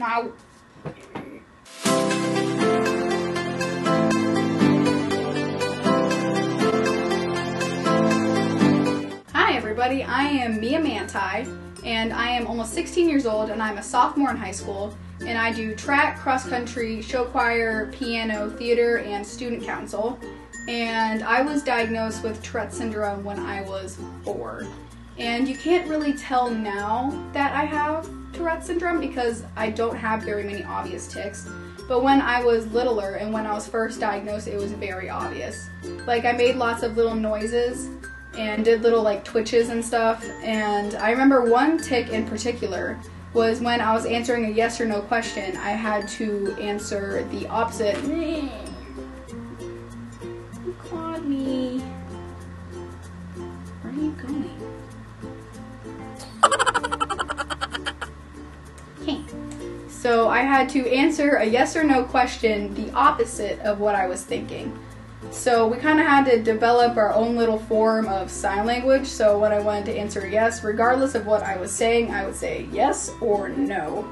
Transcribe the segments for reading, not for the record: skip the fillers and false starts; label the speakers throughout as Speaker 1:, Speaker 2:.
Speaker 1: Wow. Hi everybody, I am Mantei, and I am almost 16 years old, and I'm a sophomore in high school, and I do track, cross country, show choir, piano, theater, and student council. And I was diagnosed with Tourette syndrome when I was 4. And you can't really tell now that I have Tourette syndrome because I don't have very many obvious tics. But when I was littler and when I was first diagnosed, it was very obvious. Like, I made lots of little noises and did little like twitches and stuff. And I remember one tic in particular was when I was answering a yes or no question, I had to answer the opposite. You clawed me. Where are you going? So I had to answer a yes or no question the opposite of what I was thinking. So we kind of had to develop our own little form of sign language. So when I wanted to answer yes, regardless of what I was saying, I would say yes or no.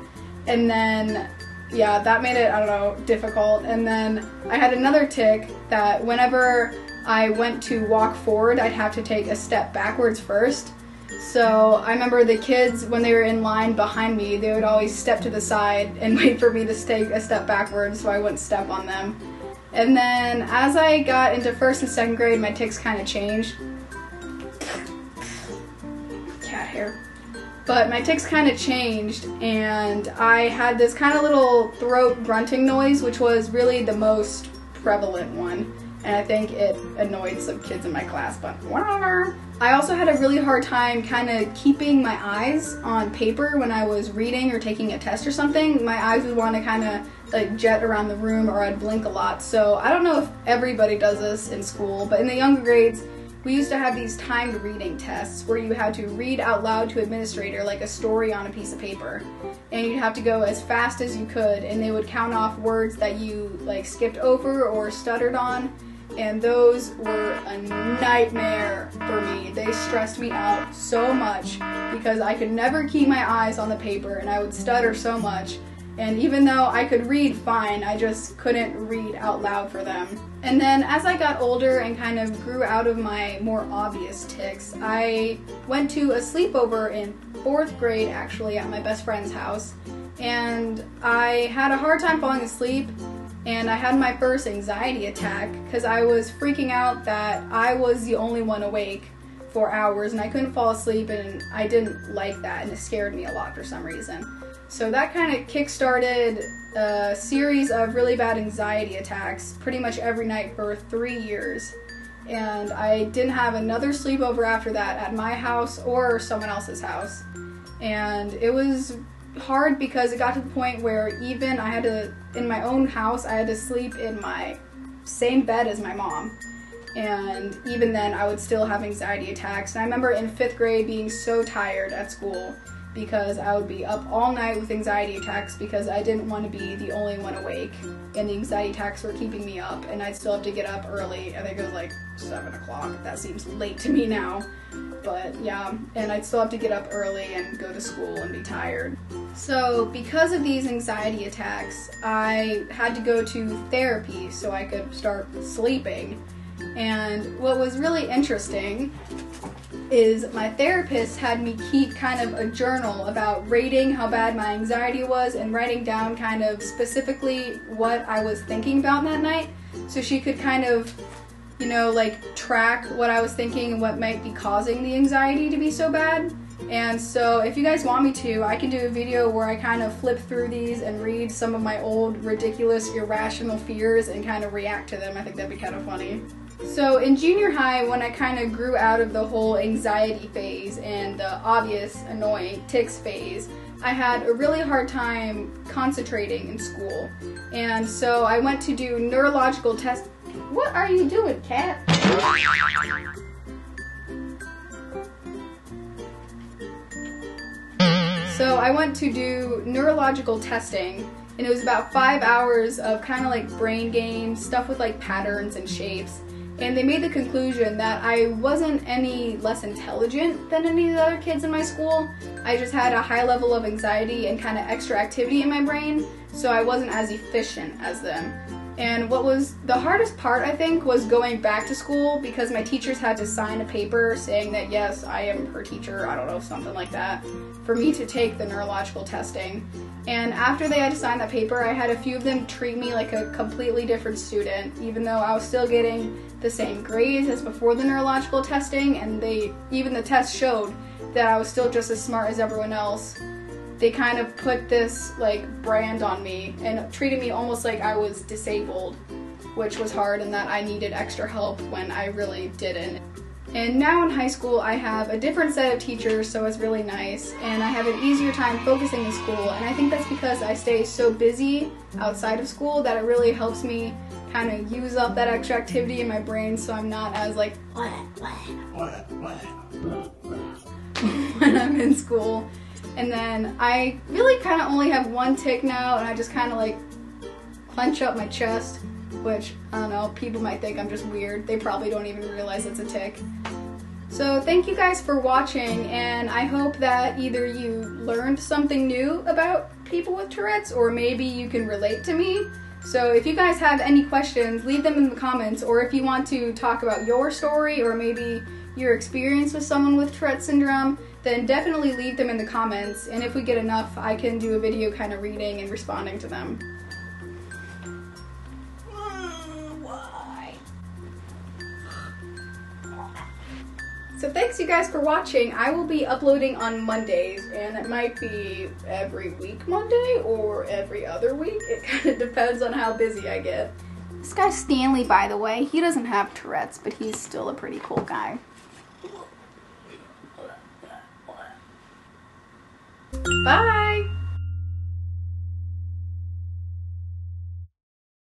Speaker 1: And then, yeah, that made it, I don't know, difficult. And then I had another tic that whenever I went to walk forward, I'd have to take a step backwards first. So I remember the kids, when they were in line behind me, they would always step to the side and wait for me to take a step backwards so I wouldn't step on them. And then as I got into 1st and 2nd grade, my tics kind of changed. Cat hair. But my tics kind of changed, and I had this kind of little throat grunting noise, which was really the most prevalent one. And I think it annoyed some kids in my class, but whatever. I also had a really hard time kind of keeping my eyes on paper when I was reading or taking a test or something. My eyes would want to kind of like jet around the room, or I'd blink a lot. So I don't know if everybody does this in school, but in the younger grades, we used to have these timed reading tests where you had to read out loud to administrator like a story on a piece of paper. And you'd have to go as fast as you could, and they would count off words that you like skipped over or stuttered on. And those were a nightmare for me. They stressed me out so much because I could never keep my eyes on the paper and I would stutter so much. And even though I could read fine, I just couldn't read out loud for them. And then as I got older and kind of grew out of my more obvious tics, I went to a sleepover in 4th grade actually at my best friend's house. And I had a hard time falling asleep. And I had my first anxiety attack because I was freaking out that I was the only one awake for hours and I couldn't fall asleep, and I didn't like that, and it scared me a lot for some reason. So that kind of kick-started a series of really bad anxiety attacks pretty much every night for 3 years. And I didn't have another sleepover after that at my house or someone else's house. And it was hard because it got to the point where even I had to, in my own house, I had to sleep in my same bed as my mom. And even then I would still have anxiety attacks. And I remember in 5th grade being so tired at school because I would be up all night with anxiety attacks because I didn't want to be the only one awake. And the anxiety attacks were keeping me up, and I'd still have to get up early. I think it was like 7 o'clock. That seems late to me now. But yeah, and I'd still have to get up early and go to school and be tired. So because of these anxiety attacks, I had to go to therapy so I could start sleeping. And what was really interesting is my therapist had me keep kind of a journal about rating how bad my anxiety was and writing down kind of specifically what I was thinking about that night, so she could kind of, you know, like track what I was thinking and what might be causing the anxiety to be so bad. And so if you guys want me to, I can do a video where I kind of flip through these and read some of my old ridiculous irrational fears and kind of react to them. I think that'd be kind of funny. So in junior high, when I kind of grew out of the whole anxiety phase and the obvious annoying tics phase, I had a really hard time concentrating in school. And so I went to do neurological tests. What are you doing, cat? So I went to do neurological testing, and it was about 5 hours of kind of like brain games, stuff with like patterns and shapes. and they made the conclusion that I wasn't any less intelligent than any of the other kids in my school. I just had a high level of anxiety and kind of extra activity in my brain, so I wasn't as efficient as them. And what was the hardest part, I think, was going back to school because my teachers had to sign a paper saying that, yes, I am her teacher, I don't know, something like that, for me to take the neurological testing. And after they had to sign that paper, I had a few of them treat me like a completely different student, even though I was still getting the same grades as before the neurological testing, and even the test showed that I was still just as smart as everyone else. They kind of put this like brand on me and treated me almost like I was disabled, which was hard and that I needed extra help when I really didn't. And now in high school I have a different set of teachers, so it's really nice, and I have an easier time focusing in school, and I think that's because I stay so busy outside of school that it really helps me kind of use up that extra activity in my brain, so I'm not as like when I'm in school. And then I really kind of only have one tic now, and I just kind of like clench up my chest, which, I don't know, people might think I'm just weird. They probably don't even realize it's a tic. So thank you guys for watching, and I hope that either you learned something new about people with Tourette's, or maybe you can relate to me. So if you guys have any questions, leave them in the comments, or if you want to talk about your story, or maybe your experience with someone with Tourette syndrome, then definitely leave them in the comments, and if we get enough, I can do a video kind of reading and responding to them. Why? So thanks you guys for watching. I will be uploading on Mondays, and it might be every week Monday or every other week. It kind of depends on how busy I get. This guy's Stanley, by the way. He doesn't have Tourette's, but he's still a pretty cool guy. Bye!